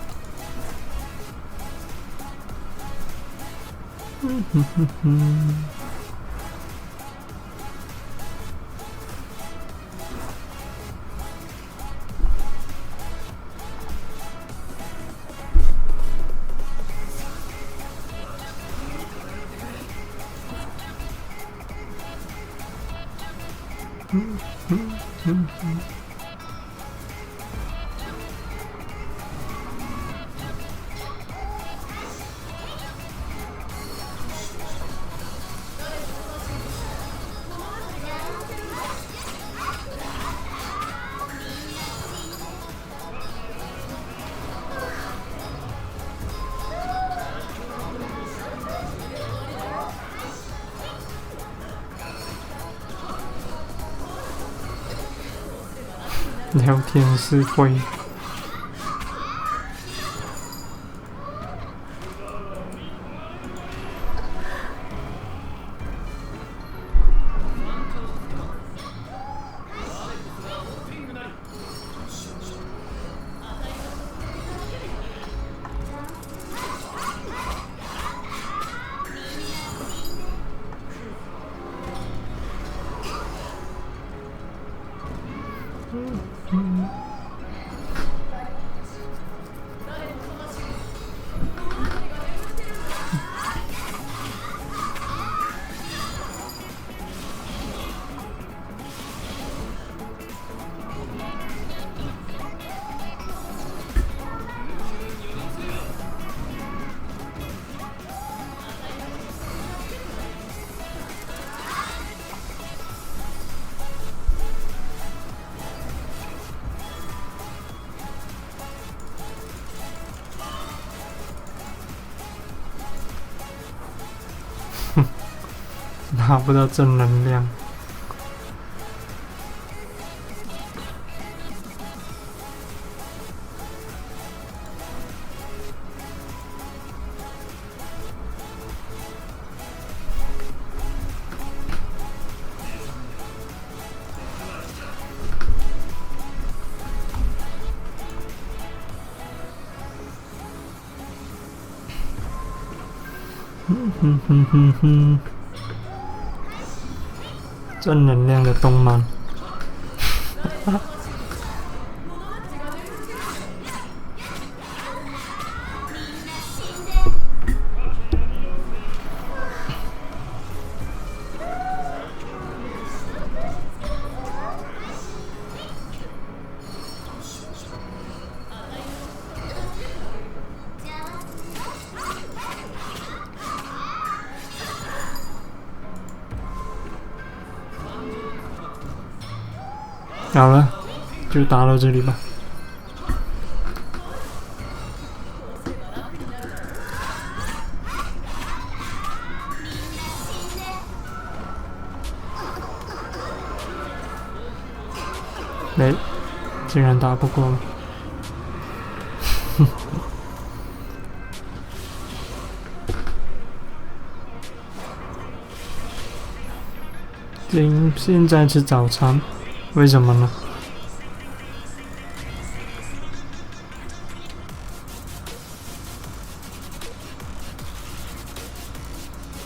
聊天是会。拿不到正能量。正能量的动漫。好了，就打到这里吧。哎，竟然打不过了。现在吃早餐，为什么呢？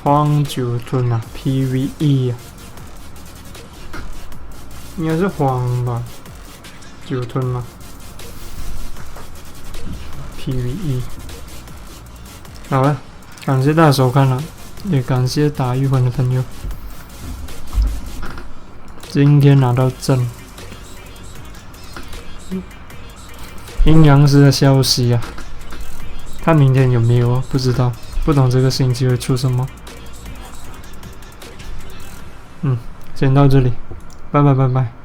荒酒吞啊 ，PVE 啊，应该是荒吧，酒吞吗 ？PVE。好了，感谢大家收看了，也感谢打玉魂的朋友。今天拿到正阴阳师的消息啊，看明天有没有啊？不知道，不懂这个星期会出什么。先到这里，拜拜拜拜。